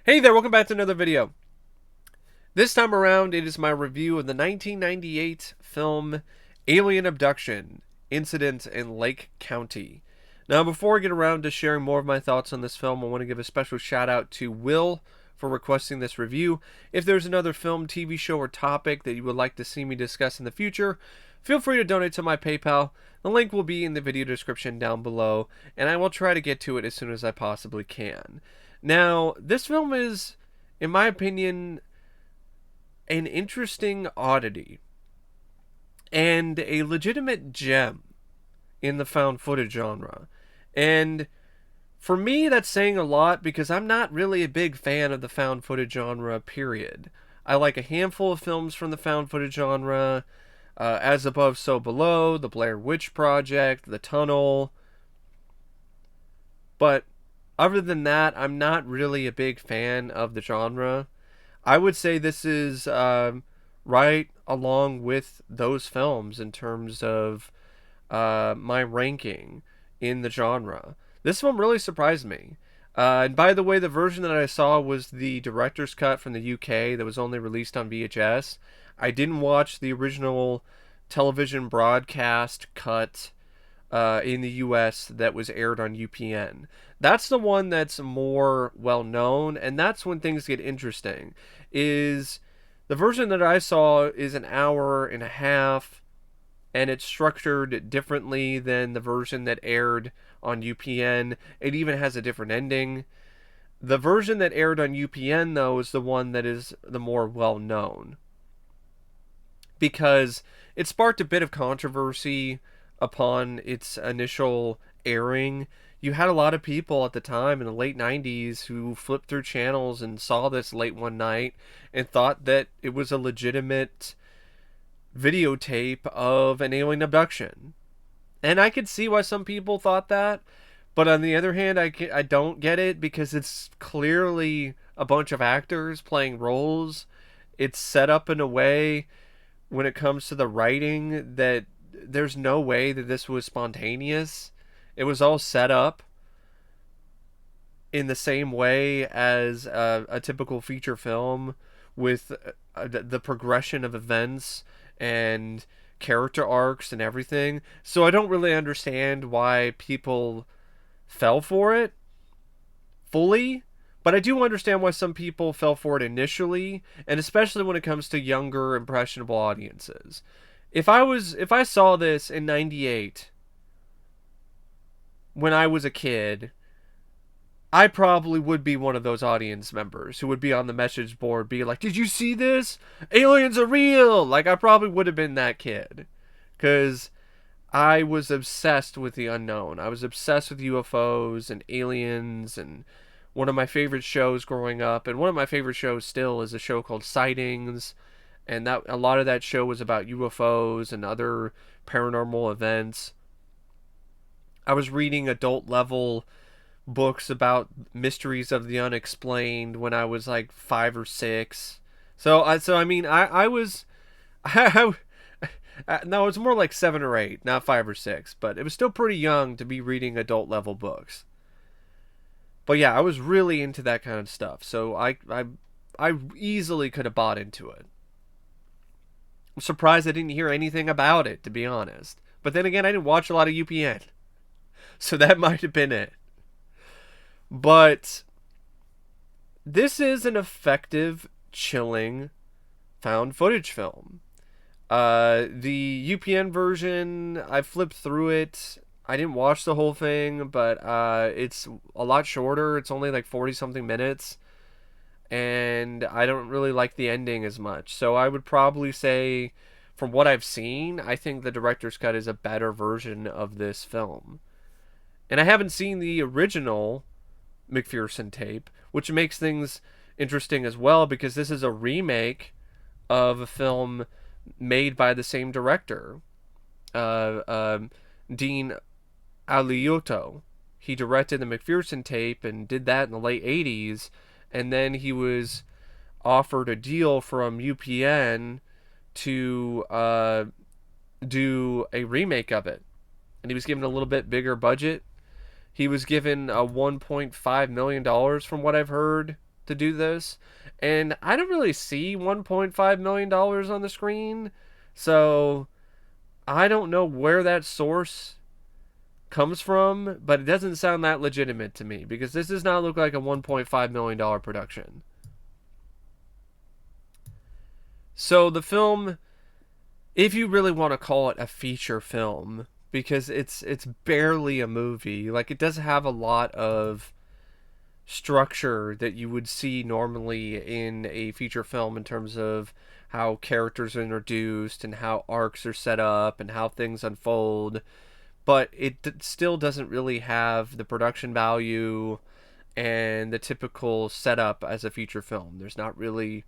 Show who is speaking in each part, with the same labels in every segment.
Speaker 1: Hey there, welcome back to another video. This time around, it is my review of the 1998 film Alien Abduction, Incident in Lake County. Now, before I get around to sharing more of my thoughts on this film, I want to give a special shout out to Will for requesting this review. If there's another film, TV show, or topic that you would like to see me discuss in the future, feel free to donate to my PayPal. The link will be in the video description down below, and I will try to get to it as soon as I possibly can. Now, this film is, in my opinion, an interesting oddity and a legitimate gem in the found footage genre. And for me, that's saying a lot because I'm not really a big fan of the found footage genre, period. I like a handful of films from the found footage genre, As Above, So Below, The Blair Witch Project, The Tunnel. But other than that, I'm not really a big fan of the genre. I would say this is right along with those films in terms of my ranking in the genre. This film really surprised me. And by the way, the version that I saw was the director's cut from the UK that was only released on VHS. I didn't watch the original television broadcast cut in the US that was aired on UPN. That's the one that's more well known, and that's when things get interesting. Is the version that I saw is an hour and a half, and it's structured differently than the version that aired on UPN. It even has a different ending. The version that aired on UPN, though, is the one that is the more well known because it sparked a bit of controversy upon its initial airing. You had a lot of people at the time in the late 90s who flipped through channels and saw this late one night and thought that it was a legitimate videotape of an alien abduction. And I could see why some people thought that, but on the other hand, I don't get it because it's clearly a bunch of actors playing roles. It's set up in a way when it comes to the writing that there's no way that this was spontaneous. It was all set up in the same way as a typical feature film with the progression of events and character arcs and everything. So I don't really understand why people fell for it fully, but I do understand why some people fell for it initially, and especially when it comes to younger impressionable audiences. If I saw this in 98 when I was a kid, I probably would be one of those audience members who would be on the message board be like, "Did you see this? Aliens are real!" Like, I probably would have been that kid. Because I was obsessed with the unknown. I was obsessed with UFOs and aliens, and one of my favorite shows growing up, and one of my favorite shows still, is a show called Sightings, and that a lot of that show was about UFOs and other paranormal events. I was reading adult level books about mysteries of the unexplained when I was like 5 or 6. I mean, I was, I, no, it's more like 7 or 8, not 5 or 6, but it was still pretty young to be reading adult level books. But yeah, I was really into that kind of stuff, so I easily could have bought into it. I'm surprised I didn't hear anything about it, to be honest. But then again, I didn't watch a lot of UPN, so that might have been it. But this is an effective, chilling, found footage film. The UPN version, I flipped through it. I didn't watch the whole thing, but it's a lot shorter. It's only like 40 something minutes. And I don't really like the ending as much. So I would probably say, from what I've seen, I think the director's cut is a better version of this film. And I haven't seen the original McPherson tape, which makes things interesting as well because this is a remake of a film made by the same director, Dean Alioto. He directed the McPherson tape and did that in the late 80s, and then he was offered a deal from UPN to do a remake of it, and he was given a little bit bigger budget. He was given $1.5 million from what I've heard, to do this. And I don't really see $1.5 million on the screen. So I don't know where that source comes from, but it doesn't sound that legitimate to me because this does not look like a $1.5 million production. So the film, if you really want to call it a feature film, because it's barely a movie, like it does have a lot of structure that you would see normally in a feature film in terms of how characters are introduced and how arcs are set up and how things unfold, but it still doesn't really have the production value and the typical setup as a feature film. There's not really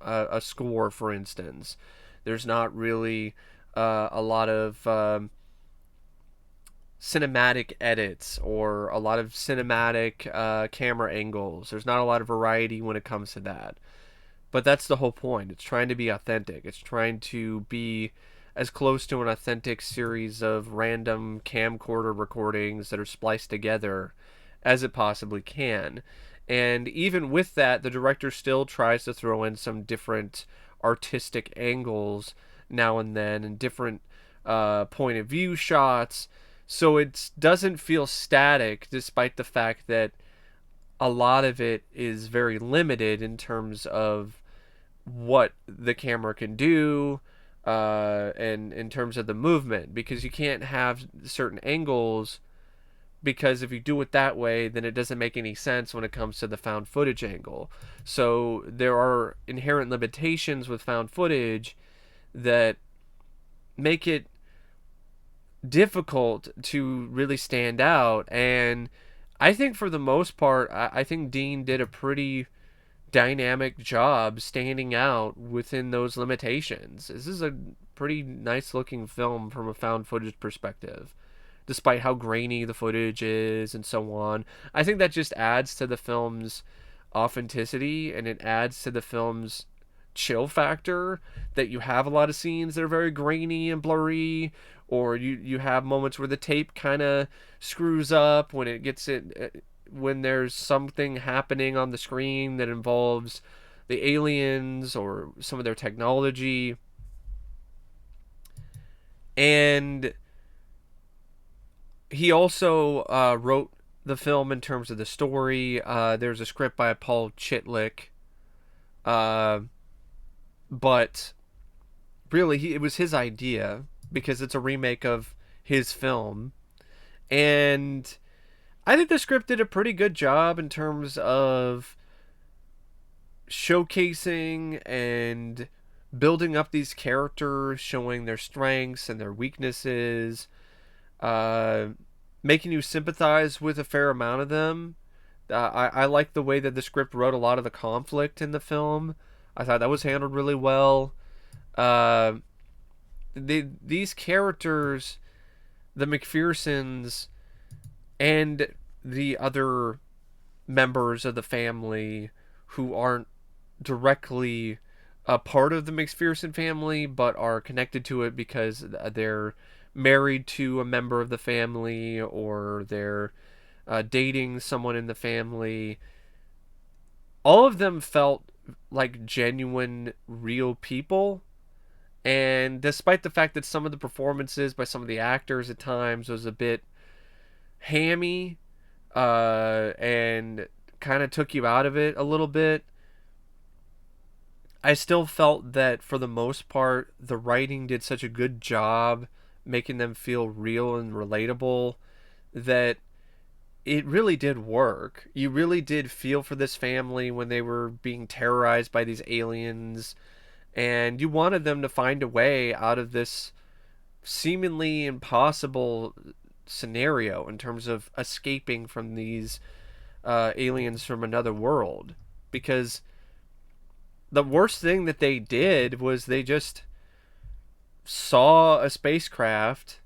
Speaker 1: a score, for instance. There's not really a lot of cinematic edits or a lot of cinematic camera angles. There's not a lot of variety when it comes to that. But that's the whole point. It's trying to be authentic. It's trying to be as close to an authentic series of random camcorder recordings that are spliced together as it possibly can. And even with that, the director still tries to throw in some different artistic angles now and then and different point of view shots. So it doesn't feel static, despite the fact that a lot of it is very limited in terms of what the camera can do and in terms of the movement, because you can't have certain angles, because if you do it that way, then it doesn't make any sense when it comes to the found footage angle. So there are inherent limitations with found footage that make it difficult to really stand out. And I think for the most part, I think Dean did a pretty dynamic job standing out within those limitations. This is a pretty nice looking film from a found footage perspective, despite how grainy the footage is and so on. I think that just adds to the film's authenticity, and it adds to the film's chill factor, that you have a lot of scenes that are very grainy and blurry, or you have moments where the tape kind of screws up when it gets it, when there's something happening on the screen that involves the aliens or some of their technology. And he also wrote the film in terms of the story. There's a script by Paul Chitlick, but really it was his idea because it's a remake of his film. And I think the script did a pretty good job in terms of showcasing and building up these characters, showing their strengths and their weaknesses, making you sympathize with a fair amount of them. I like the way that the script wrote a lot of the conflict in the film. I thought that was handled really well. These characters, the McPhersons, and the other members of the family who aren't directly a part of the McPherson family but are connected to it because they're married to a member of the family or they're dating someone in the family. All of them felt like genuine, real people. And despite the fact that some of the performances by some of the actors at times was a bit hammy and kind of took you out of it a little bit, I still felt that for the most part the writing did such a good job making them feel real and relatable that it really did work. You really did feel for this family when they were being terrorized by these aliens, and you wanted them to find a way out of this seemingly impossible scenario in terms of escaping from these aliens from another world. Because the worst thing that they did was they just saw a spacecraft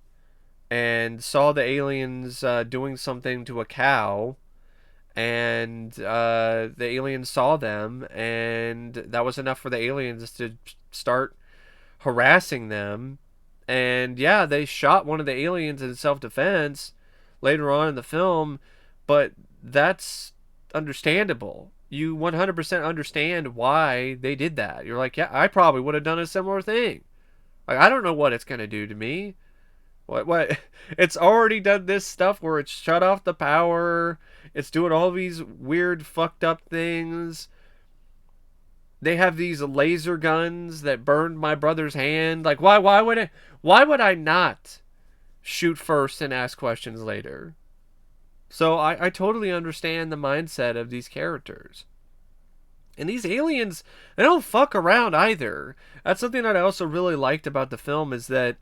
Speaker 1: and saw the aliens doing something to a cow, and the aliens saw them, and that was enough for the aliens to start harassing them. And yeah, they shot one of the aliens in self-defense later on in the film, but that's understandable. you 100% understand why they did that. You're like, yeah, I probably would have done a similar thing. Like, I don't know what it's going to do to me. What? It's already done this stuff where it's shut off the power. It's doing all these weird, fucked up things. They have these laser guns that burned my brother's hand. Like, why would I not shoot first and ask questions later? So I totally understand the mindset of these characters. And these aliens, they don't fuck around either. That's something that I also really liked about the film is that,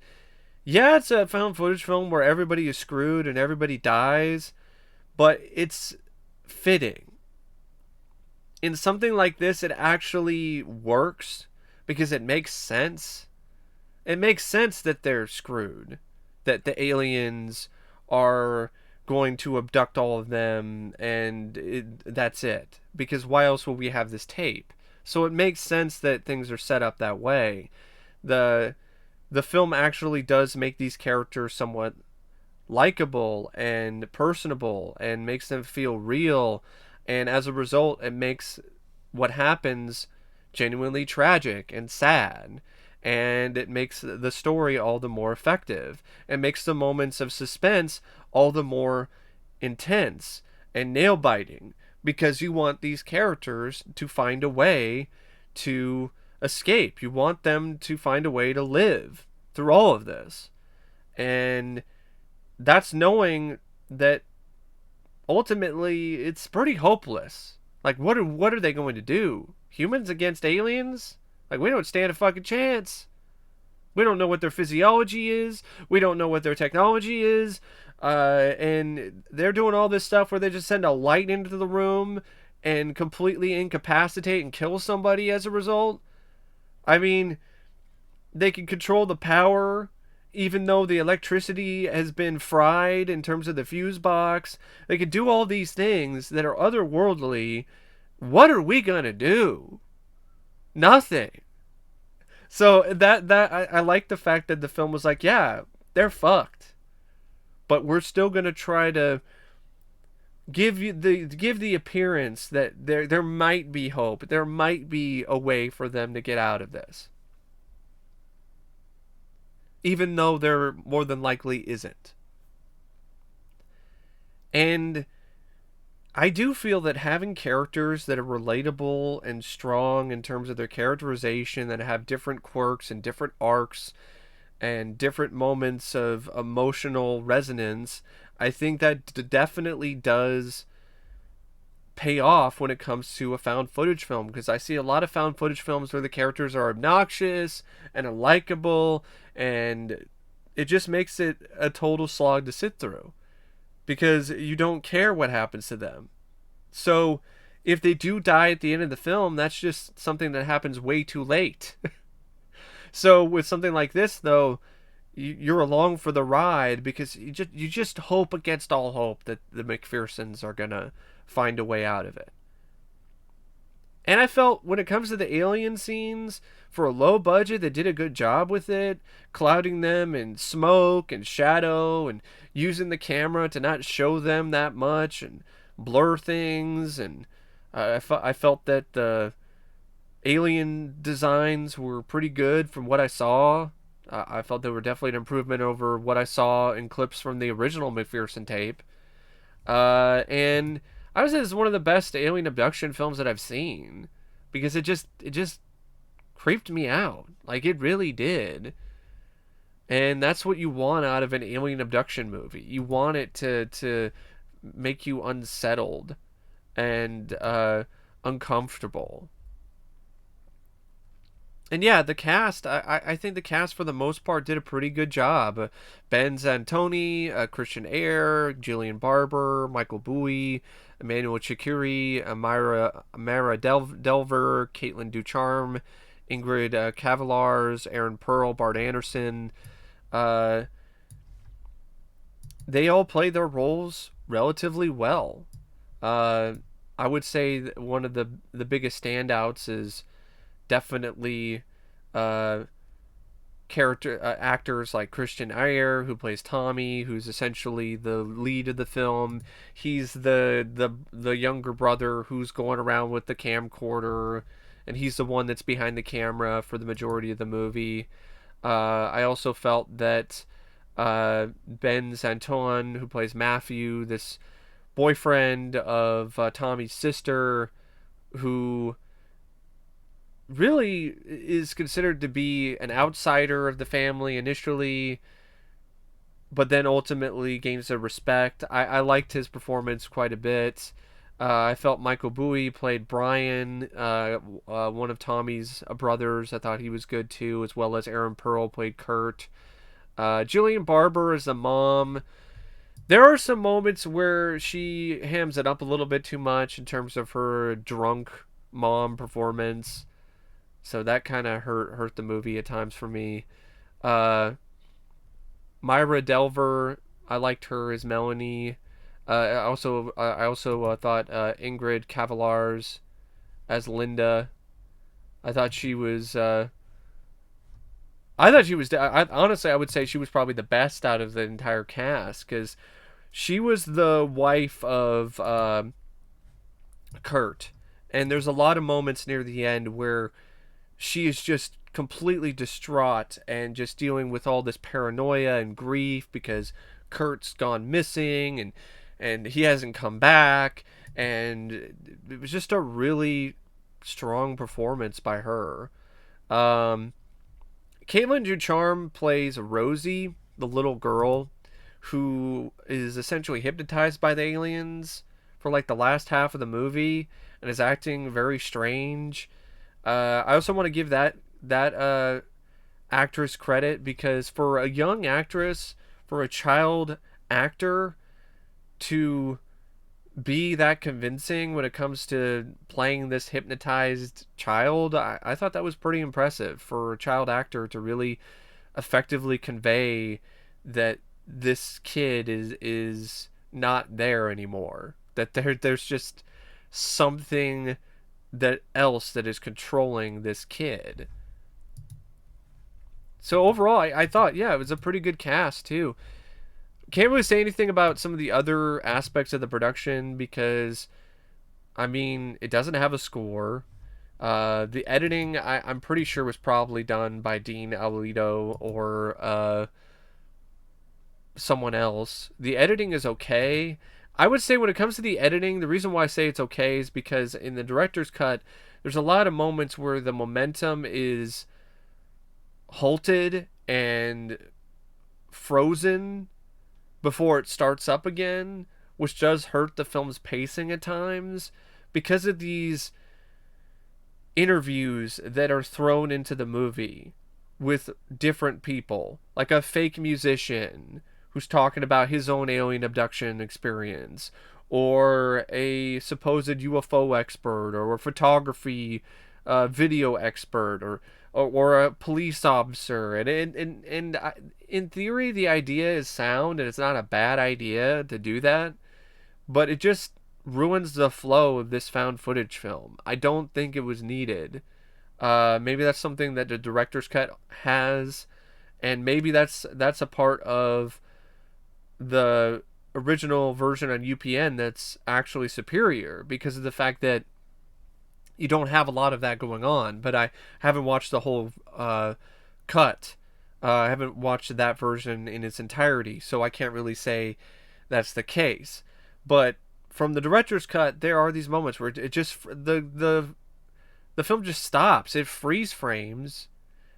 Speaker 1: yeah, it's a found footage film where everybody is screwed and everybody dies, but it's fitting. In something like this, it actually works because it makes sense. It makes sense that they're screwed, that the aliens are going to abduct all of them, and that's it. Because why else would we have this tape? So it makes sense that things are set up that way. The the film actually does make these characters somewhat likable and personable and makes them feel real, and as a result it makes what happens genuinely tragic and sad, and it makes the story all the more effective. It makes the moments of suspense all the more intense and nail biting because you want these characters to find a way to escape. You want them to find a way to live through all of this. And that's knowing that ultimately it's pretty hopeless. Like, what are they going to do? Humans against aliens? Like, we don't stand a fucking chance. We don't know what their physiology is. We don't know what their technology is. And they're doing all this stuff where they just send a light into the room and completely incapacitate and kill somebody as a result. I mean, they can control the power even though the electricity has been fried in terms of the fuse box. They can do all these things that are otherworldly. What are we gonna do? Nothing. So I like the fact that the film was like, yeah, they're fucked, but we're still gonna try to give the appearance that there might be hope. There might be a way for them to get out of this, even though there more than likely isn't. And I do feel that having characters that are relatable and strong in terms of their characterization, that have different quirks and different arcs and different moments of emotional resonance, I think that definitely does pay off when it comes to a found footage film, because I see a lot of found footage films where the characters are obnoxious and unlikable, and it just makes it a total slog to sit through because you don't care what happens to them. So if they do die at the end of the film, that's just something that happens way too late. So with something like this, though, you're along for the ride because you just hope against all hope that the McPhersons are gonna find a way out of it. And I felt when it comes to the alien scenes, for a low budget, they did a good job with it, clouding them in smoke and shadow and using the camera to not show them that much and blur things. And I felt that the alien designs were pretty good from what I saw. I felt they were definitely an improvement over what I saw in clips from the original McPherson tape. And I would say this is one of the best alien abduction films that I've seen because it just creeped me out. Like, it really did. And that's what you want out of an alien abduction movie. You want it to make you unsettled and uncomfortable. And yeah, the cast, I think the cast for the most part did a pretty good job. Benz Antoine, Kristian Ayre, Gillian Barber, Michael Buie, Emmanuelle Chriqui, Marya Delver, Katlyn Ducharme, Ingrid Kavelaars, Aaron Pearl, Bart Anderson. Uh, they all play their roles relatively well. Uh, I would say that one of the biggest standouts is definitely uh, actors like Kristian Ayre, who plays Tommy, who's essentially the lead of the film. He's the younger brother who's going around with the camcorder, and he's the one that's behind the camera for the majority of the movie. I also felt that Benz Antoine, who plays Matthew, this boyfriend of Tommy's sister, who really is considered to be an outsider of the family initially, but then ultimately gains their respect. I liked his performance quite a bit. I felt Michael Buie played Brian, one of Tommy's brothers. I thought he was good too, as well as Aaron Pearl played Kurt. Gillian Barber is the mom. There are some moments where she hams it up a little bit too much in terms of her drunk mom performance. So that kind of hurt the movie at times for me. Uh, Marya Delver, I liked her as Melanie. I also thought Ingrid Kavelaars as Linda. I thought she was. I thought she was. Honestly, I would say she was probably the best out of the entire cast because she was the wife of Kurt, and there's a lot of moments near the end where she is just completely distraught and just dealing with all this paranoia and grief because Kurt's gone missing and he hasn't come back, and it was just a really strong performance by her. Um, Katlyn Ducharme plays Rosie, the little girl who is essentially hypnotized by the aliens for like the last half of the movie and is acting very strange. I also want to give that actress credit because for a young actress, for a child actor to be that convincing when it comes to playing this hypnotized child, I thought that was pretty impressive for a child actor to really effectively convey that this kid is not there anymore. That there's just something that else that is controlling this kid. So overall, I thought, yeah, it was a pretty good cast too. Can't really say anything about some of the other aspects of the production because, I mean, it doesn't have a score. The editing, I'm pretty sure, was probably done by Dean Alioto or someone else. The editing is okay. I would say when it comes to the editing, the reason why I say it's okay is because in the director's cut, there's a lot of moments where the momentum is halted and frozen before it starts up again, which does hurt the film's pacing at times because of these interviews that are thrown into the movie with different people, like a fake musician who's talking about his own alien abduction experience, or a supposed UFO expert, or a photography video expert, or a police officer, and in theory the idea is sound and it's not a bad idea to do that, but it just ruins the flow of this found footage film. I don't think it was needed. Maybe that's something that the director's cut has, and maybe that's a part of the original version on UPN that's actually superior because of the fact that you don't have a lot of that going on. But I haven't watched the whole cut. I haven't watched that version in its entirety, so I can't really say that's the case. But from the director's cut, there are these moments where it just the film just stops. It freeze frames,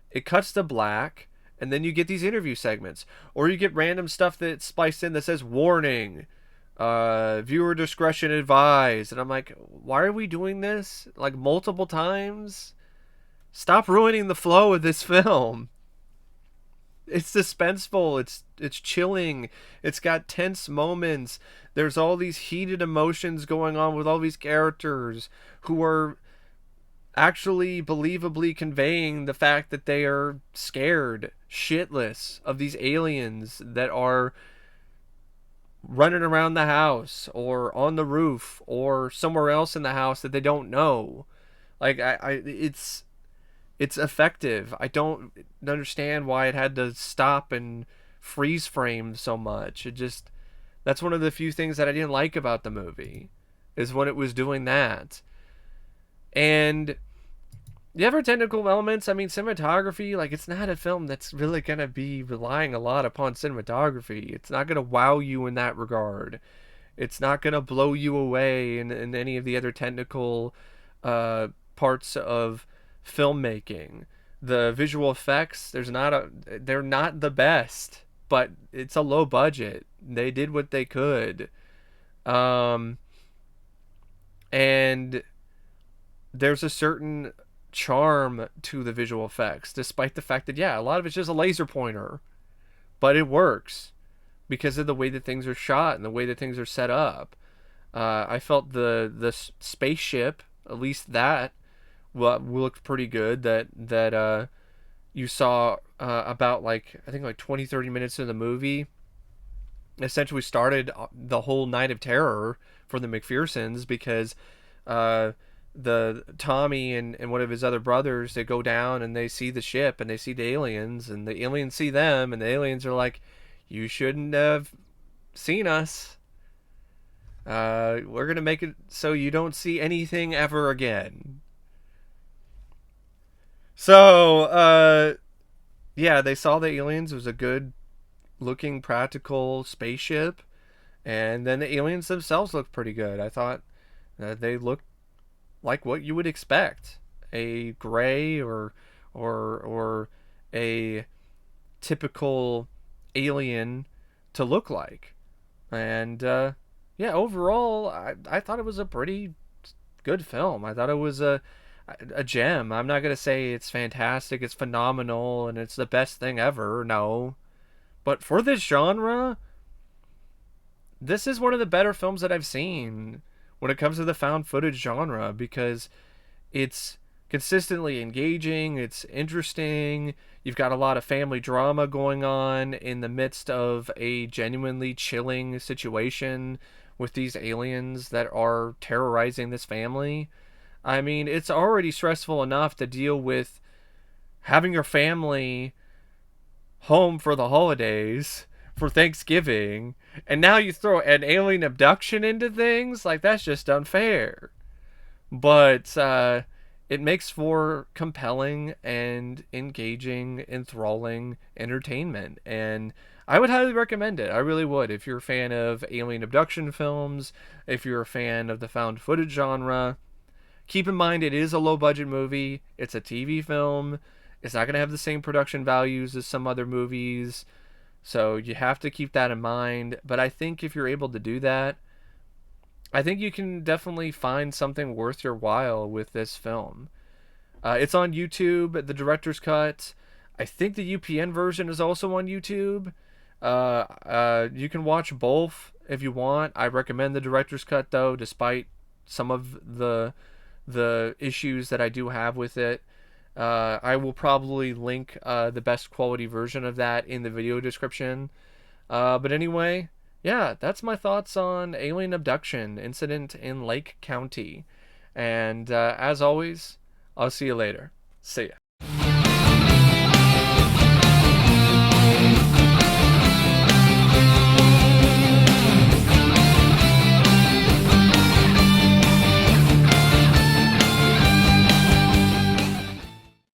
Speaker 1: it cuts to black, and then you get these interview segments, or you get random stuff that's spliced in that says "warning." Viewer discretion advised, and I'm like, why are we doing this like multiple times? Stop ruining the flow of this film. It's suspenseful, it's chilling, it's got tense moments, there's all these heated emotions going on with all these characters who are actually believably conveying the fact that they are scared shitless of these aliens that are running around the house or on the roof or somewhere else in the house that they don't know. Like it's It's effective. I don't understand why it had to stop and freeze frame so much. It just, that's one of the few things that I didn't like about the movie, is when it was doing that. And the other technical elements, I mean, cinematography, like, it's not a film that's really going to be relying a lot upon cinematography. It's not going to wow you in that regard. It's not going to blow you away in any of the other technical parts of filmmaking. The visual effects, they're not the best, but it's a low budget. They did what they could. Um, and there's a certain charm to the visual effects, despite the fact that, yeah, a lot of it's just a laser pointer, but it works because of the way that things are shot and the way that things are set up. I felt the spaceship, at least that, looked pretty good. That you saw about, like, I think like 20-30 minutes of the movie essentially started the whole night of terror for the McPhersons, because the Tommy and one of his other brothers, they go down and they see the ship and they see the aliens, and the aliens see them, and the aliens are like, you shouldn't have seen us. We're gonna make it so you don't see anything ever again. So yeah, they saw the aliens. It was a good looking practical spaceship, and then the aliens themselves looked pretty good. I thought they looked like what you would expect a gray or a typical alien to look like. And yeah, overall, I thought it was a pretty good film. I thought it was a gem. I'm not gonna say it's fantastic, it's phenomenal, and it's the best thing ever. No, but for this genre, this is one of the better films that I've seen when it comes to the found footage genre, because it's consistently engaging, it's interesting. You've got a lot of family drama going on in the midst of a genuinely chilling situation with these aliens that are terrorizing this family. I mean, it's already stressful enough to deal with having your family home for the holidays, for Thanksgiving, and now you throw an alien abduction into things. Like, that's just unfair. But it makes for compelling and engaging, enthralling entertainment, and I would highly recommend it. I really would. If you're a fan of alien abduction films, if you're a fan of the found footage genre, keep in mind it is a low budget movie. It's a TV film. It's not going to have the same production values as some other movies, so you have to keep that in mind. But I think if you're able to do that, I think you can definitely find something worth your while with this film. It's on YouTube, the director's cut. I think the UPN version is also on YouTube. You can watch both if you want. I recommend the director's cut, though, despite some of the issues that I do have with it. I will probably link the best quality version of that in the video description. But anyway, yeah, that's my thoughts on Alien Abduction Incident in Lake County. And as always, I'll see you later. See ya.